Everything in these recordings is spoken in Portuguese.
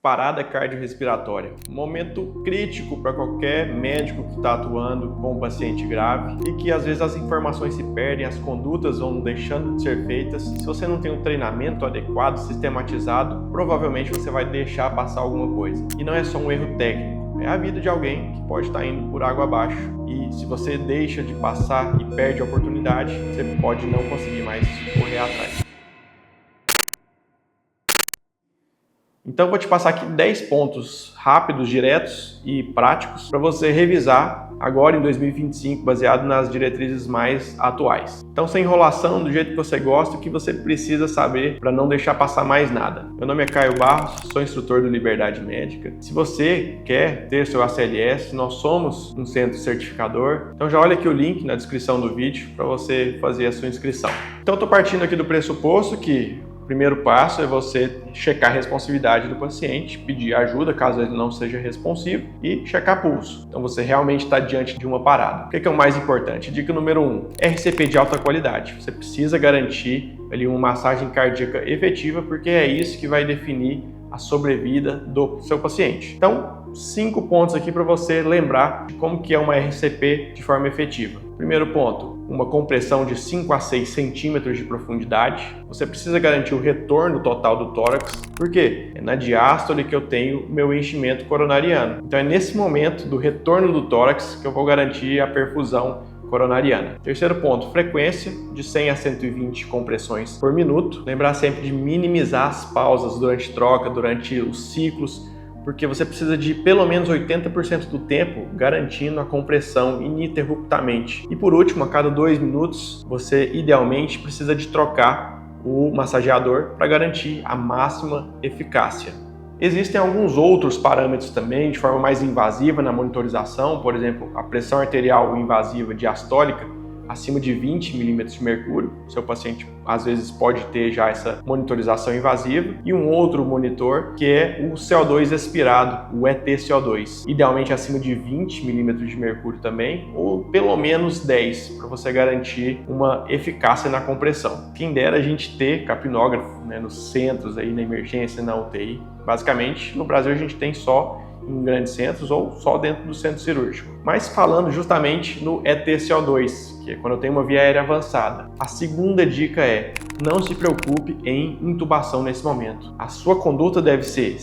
Parada cardiorrespiratória, um momento crítico para qualquer médico que está atuando com um paciente grave e que às vezes as informações se perdem, as condutas vão deixando de ser feitas. Se você não tem um treinamento adequado, sistematizado, provavelmente você vai deixar passar alguma coisa. E não é só um erro técnico, é a vida de alguém que pode estar indo por água abaixo. E se você deixa de passar e perde a oportunidade, você pode não conseguir mais correr atrás. Então, vou te passar aqui 10 pontos rápidos, diretos e práticos para você revisar agora em 2025, baseado nas diretrizes mais atuais. Então, sem enrolação, do jeito que você gosta, o que você precisa saber para não deixar passar mais nada. Meu nome é Caio Barros, sou instrutor do Liberdade Médica. Se você quer ter seu ACLS, nós somos um centro certificador. Então, já olha aqui o link na descrição do vídeo para você fazer a sua inscrição. Então, estou partindo aqui do pressuposto que o primeiro passo é você checar a responsividade do paciente, pedir ajuda caso ele não seja responsivo e checar pulso. Então você realmente está diante de uma parada. O que é o mais importante? Dica número 1, RCP de alta qualidade. Você precisa garantir ali uma massagem cardíaca efetiva, porque é isso que vai definir a sobrevida do seu paciente. Então, 5 pontos aqui para você lembrar de como que é uma RCP de forma efetiva. Primeiro ponto, uma compressão de 5 a 6 centímetros de profundidade. Você precisa garantir o retorno total do tórax, porque é na diástole que eu tenho meu enchimento coronariano. Então é nesse momento do retorno do tórax que eu vou garantir a perfusão coronariana. Terceiro ponto, frequência de 100 a 120 compressões por minuto. Lembrar sempre de minimizar as pausas durante troca, durante os ciclos, porque você precisa de pelo menos 80% do tempo garantindo a compressão ininterruptamente. E por último, a cada 2 minutos, você idealmente precisa de trocar o massageador para garantir a máxima eficácia. Existem alguns outros parâmetros também de forma mais invasiva na monitorização, por exemplo, a pressão arterial invasiva diastólica acima de 20 milímetros de mercúrio. Seu paciente às vezes pode ter já essa monitorização invasiva. E um outro monitor que é o CO2 expirado, o EtCO2. Idealmente acima de 20 milímetros de mercúrio também, ou pelo menos 10, para você garantir uma eficácia na compressão. Quem dera a gente ter capnógrafo, né, nos centros, aí, na emergência, na UTI. Basicamente, no Brasil a gente tem só em grandes centros ou só dentro do centro cirúrgico. Mas falando justamente no EtCO2, que é quando eu tenho uma via aérea avançada. A segunda dica é: não se preocupe em intubação nesse momento. A sua conduta deve ser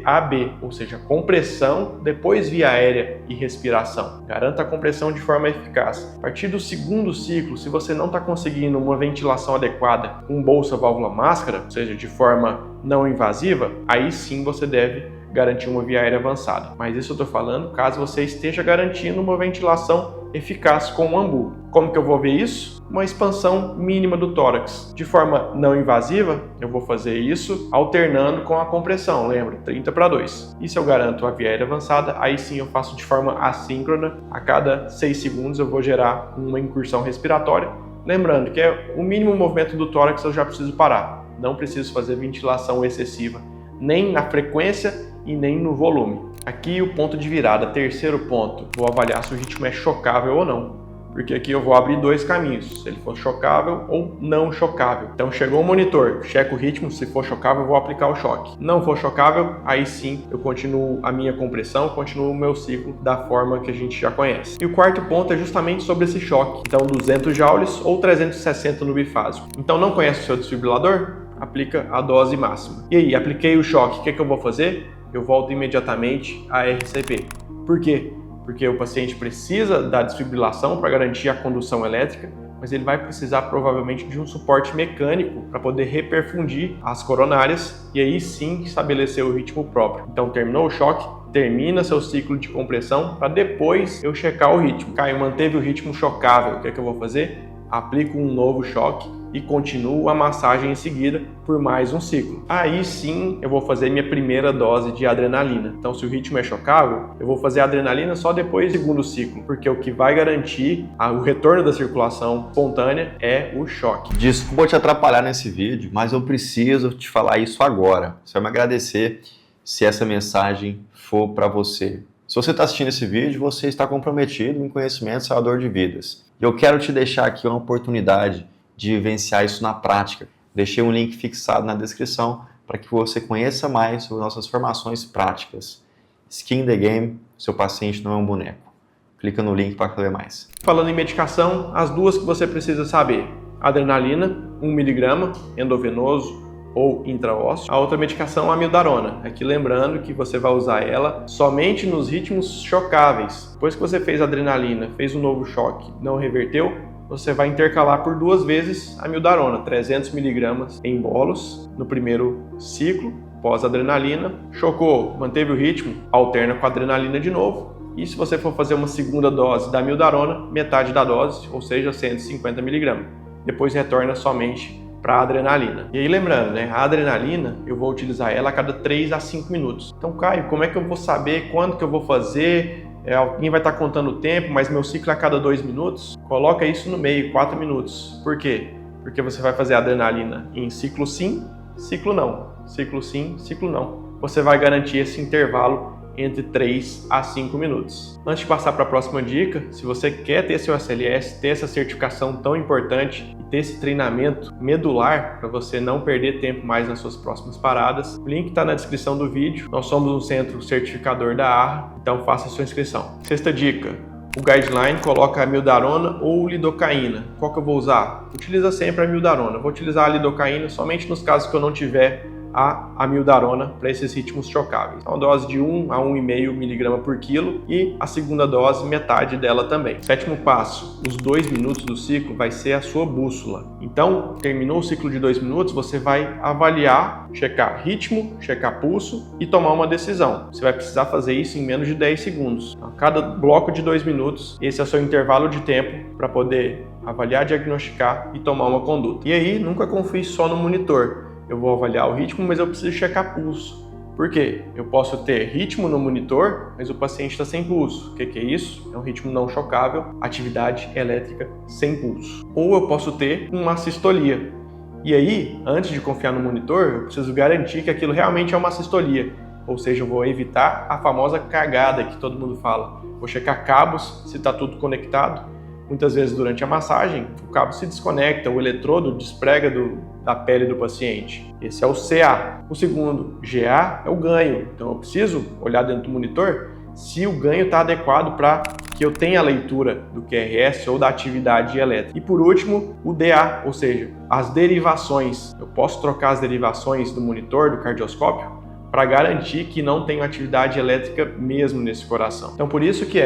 CAB, ou seja, compressão, depois via aérea e respiração. Garanta a compressão de forma eficaz. A partir do segundo ciclo, se você não está conseguindo uma ventilação adequada com bolsa, válvula, máscara, ou seja, de forma não invasiva, aí sim você deve garantir uma via aérea avançada. Mas isso eu estou falando caso você esteja garantindo uma ventilação eficaz com o AMBU. Como que eu vou ver isso? Uma expansão mínima do tórax. De forma não invasiva, eu vou fazer isso alternando com a compressão, lembra? 30/2. E se eu garanto a via aérea avançada, aí sim eu faço de forma assíncrona. A cada 6 segundos eu vou gerar uma incursão respiratória. Lembrando que é o mínimo movimento do tórax eu já preciso parar. Não preciso fazer ventilação excessiva, nem na frequência e nem no volume. Aqui o ponto de virada, terceiro ponto, vou avaliar se o ritmo é chocável ou não. Porque aqui eu vou abrir 2 caminhos, se ele for chocável ou não chocável. Então chegou o monitor, checo o ritmo, se for chocável eu vou aplicar o choque. Não for chocável, aí sim eu continuo a minha compressão, continuo o meu ciclo da forma que a gente já conhece. E o quarto ponto é justamente sobre esse choque. Então 200 joules ou 360 no bifásico. Então não conhece o seu desfibrilador? Aplica a dose máxima. E aí, apliquei o choque, o que eu vou fazer? Eu volto imediatamente à RCP. Por quê? Porque o paciente precisa da desfibrilação para garantir a condução elétrica, mas ele vai precisar provavelmente de um suporte mecânico para poder reperfundir as coronárias e aí sim estabelecer o ritmo próprio. Então terminou o choque, termina seu ciclo de compressão para depois eu checar o ritmo. Caio, manteve o ritmo chocável, o que eu vou fazer? Aplico um novo choque e continuo a massagem em seguida por mais um ciclo. Aí sim eu vou fazer minha primeira dose de adrenalina. Então se o ritmo é chocável, eu vou fazer a adrenalina só depois do segundo ciclo, porque o que vai garantir o retorno da circulação espontânea é o choque. Desculpa te atrapalhar nesse vídeo, mas eu preciso te falar isso agora. Você vai me agradecer se essa mensagem for para você. Se você está assistindo esse vídeo, você está comprometido em conhecimento salvador de vidas. E eu quero te deixar aqui uma oportunidade de vivenciar isso na prática. Deixei um link fixado na descrição para que você conheça mais sobre nossas formações práticas. Skin in the Game, seu paciente não é um boneco. Clica no link para saber mais. Falando em medicação, as duas que você precisa saber. Adrenalina, 1 mg, endovenoso ou intraósseo. A outra medicação é a amiodarona. Aqui lembrando que você vai usar ela somente nos ritmos chocáveis. Depois que você fez a adrenalina, fez um novo choque, não reverteu, você vai intercalar por 2 vezes a amiodarona, 300 mg em bolos no primeiro ciclo, pós-adrenalina. Chocou, manteve o ritmo, alterna com a adrenalina de novo. E se você for fazer uma segunda dose da amiodarona, metade da dose, ou seja, 150 mg. Depois retorna somente para a adrenalina. E aí lembrando, né, a adrenalina eu vou utilizar ela a cada 3 a 5 minutos. Então, Caio, como é que eu vou saber quando que eu vou fazer? Alguém vai estar contando o tempo, mas meu ciclo é a cada 2 minutos? Coloca isso no meio, 4 minutos. Por quê? Porque você vai fazer a adrenalina em ciclo sim, ciclo não. Ciclo sim, ciclo não. Você vai garantir esse intervalo entre 3 a 5 minutos. Antes de passar para a próxima dica, se você quer ter seu SLS, ter essa certificação tão importante e ter esse treinamento medular para você não perder tempo mais nas suas próximas paradas, o link está na descrição do vídeo. Nós somos um centro certificador da ARRA, então faça a sua inscrição. Sexta dica, o guideline coloca a amiodarona ou lidocaína. Qual que eu vou usar? Utiliza sempre a amiodarona. Vou utilizar a lidocaína somente nos casos que eu não tiver a amiodarona para esses ritmos chocáveis. Então, dose de 1 a 1,5 mg por quilo e a segunda dose, metade dela também. Sétimo passo, os 2 minutos do ciclo vai ser a sua bússola. Então, terminou o ciclo de 2 minutos, você vai avaliar, checar ritmo, checar pulso e tomar uma decisão. Você vai precisar fazer isso em menos de 10 segundos. A cada bloco de 2 minutos, esse é o seu intervalo de tempo para poder avaliar, diagnosticar e tomar uma conduta. E aí, nunca confie só no monitor. Eu vou avaliar o ritmo, mas eu preciso checar pulso. Por quê? Eu posso ter ritmo no monitor, mas o paciente está sem pulso. O que é isso? É um ritmo não chocável, atividade elétrica sem pulso. Ou eu posso ter uma sistolia. E aí, antes de confiar no monitor, eu preciso garantir que aquilo realmente é uma sistolia. Ou seja, eu vou evitar a famosa cagada que todo mundo fala. Vou checar cabos, se está tudo conectado. Muitas vezes durante a massagem, o cabo se desconecta, o eletrodo desprega da pele do paciente. Esse é o CA. O segundo, GA, é o ganho. Então eu preciso olhar dentro do monitor se o ganho está adequado para que eu tenha a leitura do QRS ou da atividade elétrica. E por último, o DA, ou seja, as derivações. Eu posso trocar as derivações do monitor, do cardioscópio, para garantir que não tenho atividade elétrica mesmo nesse coração. Então por isso que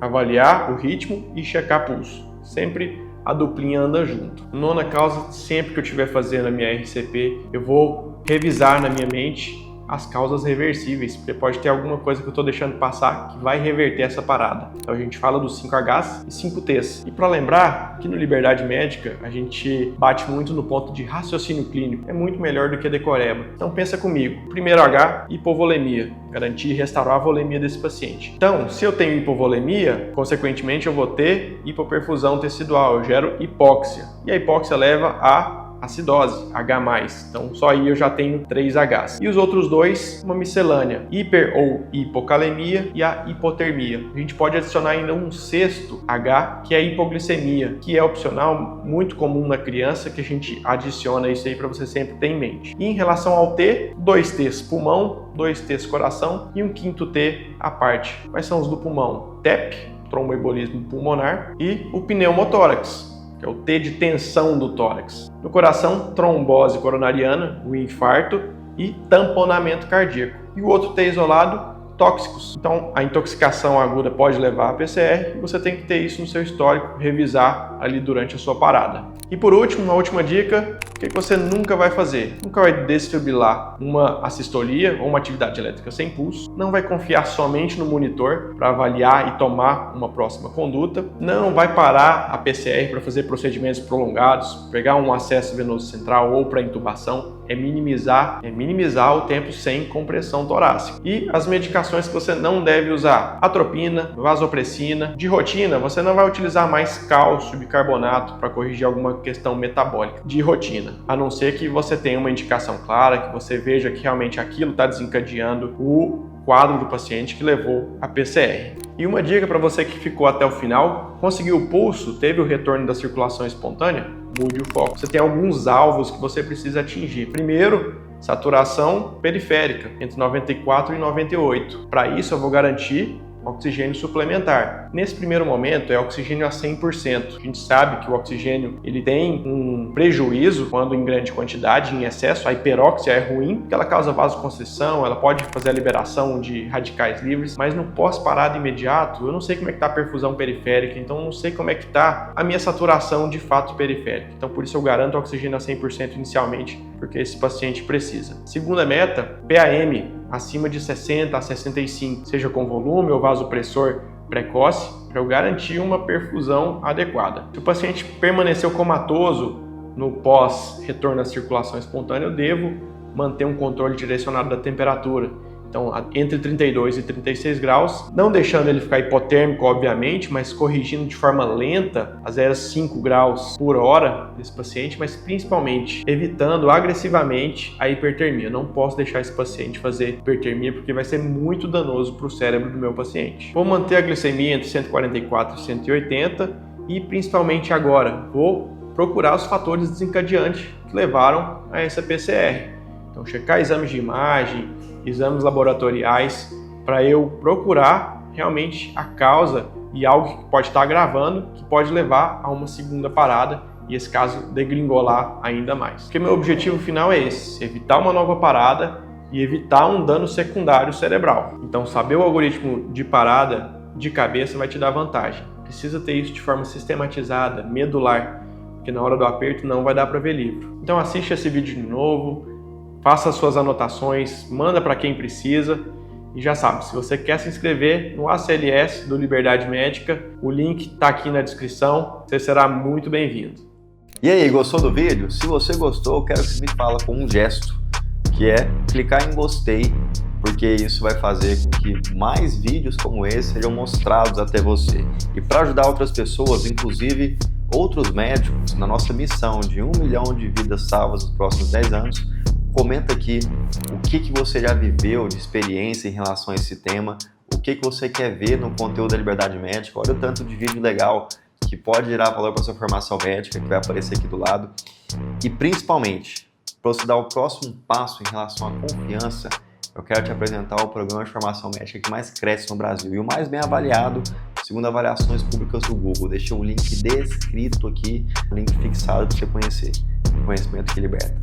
avaliar o ritmo e checar pulso. Sempre a duplinha anda junto. Nona causa, sempre que eu estiver fazendo a minha RCP, eu vou revisar na minha mente as causas reversíveis, porque pode ter alguma coisa que eu estou deixando passar que vai reverter essa parada. Então a gente fala dos 5Hs e 5Ts. E para lembrar que no Liberdade Médica a gente bate muito no ponto de raciocínio clínico. É muito melhor do que decoreba. Então pensa comigo. Primeiro H, hipovolemia. Garantir e restaurar a volemia desse paciente. Então, se eu tenho hipovolemia, consequentemente eu vou ter hipoperfusão tecidual. Eu gero hipóxia. E a hipóxia leva a acidose, H+. Então, só aí eu já tenho 3 Hs. E os outros dois, uma miscelânea, hiper ou hipocalemia e a hipotermia. A gente pode adicionar ainda um sexto H, que é a hipoglicemia, que é opcional, muito comum na criança, que a gente adiciona isso aí para você sempre ter em mente. E em relação ao T, 2 T's pulmão, 2 T's coração e um quinto T à parte. Quais são os do pulmão? TEP, tromboembolismo pulmonar, e o pneumotórax, que é o T de tensão do tórax. No coração, trombose coronariana, o infarto e tamponamento cardíaco. E o outro T isolado, tóxicos. Então, a intoxicação aguda pode levar a PCR e você tem que ter isso no seu histórico, revisar ali durante a sua parada. E por último, uma última dica, o que você nunca vai fazer? Nunca vai desfibrilar uma assistolia ou uma atividade elétrica sem pulso, não vai confiar somente no monitor para avaliar e tomar uma próxima conduta, não vai parar a PCR para fazer procedimentos prolongados, pegar um acesso venoso central ou para intubação, é minimizar o tempo sem compressão torácica. E as medicações que você não deve usar: atropina, vasopressina. De rotina, você não vai utilizar mais cálcio, bicarbonato para corrigir alguma questão metabólica de rotina, a não ser que você tenha uma indicação clara, que você veja que realmente aquilo está desencadeando o quadro do paciente que levou a PCR. E uma dica para você que ficou até o final: conseguiu o pulso, teve o retorno da circulação espontânea? Mude o foco. Você tem alguns alvos que você precisa atingir. Primeiro, saturação periférica, entre 94 e 98. Para isso, eu vou garantir oxigênio suplementar. Nesse primeiro momento é oxigênio a 100%. A gente sabe que o oxigênio ele tem um prejuízo quando em grande quantidade, em excesso. A hiperóxia é ruim, porque ela causa vasoconstrição, ela pode fazer a liberação de radicais livres, mas no pós-parada imediato, eu não sei como é que está a perfusão periférica, então eu não sei como é que está a minha saturação de fato periférica. Então por isso eu garanto oxigênio a 100% inicialmente, porque esse paciente precisa. Segunda meta, PAM acima de 60 a 65, seja com volume ou vasopressor precoce, para eu garantir uma perfusão adequada. Se o paciente permaneceu comatoso no pós-retorno à circulação espontânea, eu devo manter um controle direcionado da temperatura. Então, entre 32 e 36 graus, não deixando ele ficar hipotérmico, obviamente, mas corrigindo de forma lenta a 0,5 graus por hora desse paciente, mas principalmente evitando agressivamente a hipertermia. Não posso deixar esse paciente fazer hipertermia porque vai ser muito danoso para o cérebro do meu paciente. Vou manter a glicemia entre 144 e 180 e principalmente agora vou procurar os fatores desencadeantes que levaram a essa PCR. Então, checar exames de imagem, exames laboratoriais, para eu procurar realmente a causa e algo que pode estar agravando, que pode levar a uma segunda parada e, esse caso, degringolar ainda mais. Porque meu objetivo final é esse, evitar uma nova parada e evitar um dano secundário cerebral. Então, saber o algoritmo de parada de cabeça vai te dar vantagem. Precisa ter isso de forma sistematizada, medular, porque na hora do aperto não vai dar para ver livro. Então, assiste esse vídeo de novo, faça as suas anotações, manda para quem precisa e já sabe, se você quer se inscrever no ACLS do Liberdade Médica, o link está aqui na descrição, você será muito bem-vindo. E aí, gostou do vídeo? Se você gostou, eu quero que você me fale com um gesto, que é clicar em gostei, porque isso vai fazer com que mais vídeos como esse sejam mostrados até você. E para ajudar outras pessoas, inclusive outros médicos, na nossa missão de 1 milhão de vidas salvas nos próximos 10 anos, comenta aqui o que você já viveu de experiência em relação a esse tema, o que você quer ver no conteúdo da Liberdade Médica. Olha o tanto de vídeo legal que pode gerar valor para sua formação médica, que vai aparecer aqui do lado. E principalmente, para você dar o próximo passo em relação à confiança, eu quero te apresentar o programa de formação médica que mais cresce no Brasil e o mais bem avaliado, segundo avaliações públicas do Google. Deixei um link descrito aqui, um link fixado para você conhecer. Conhecimento que liberta.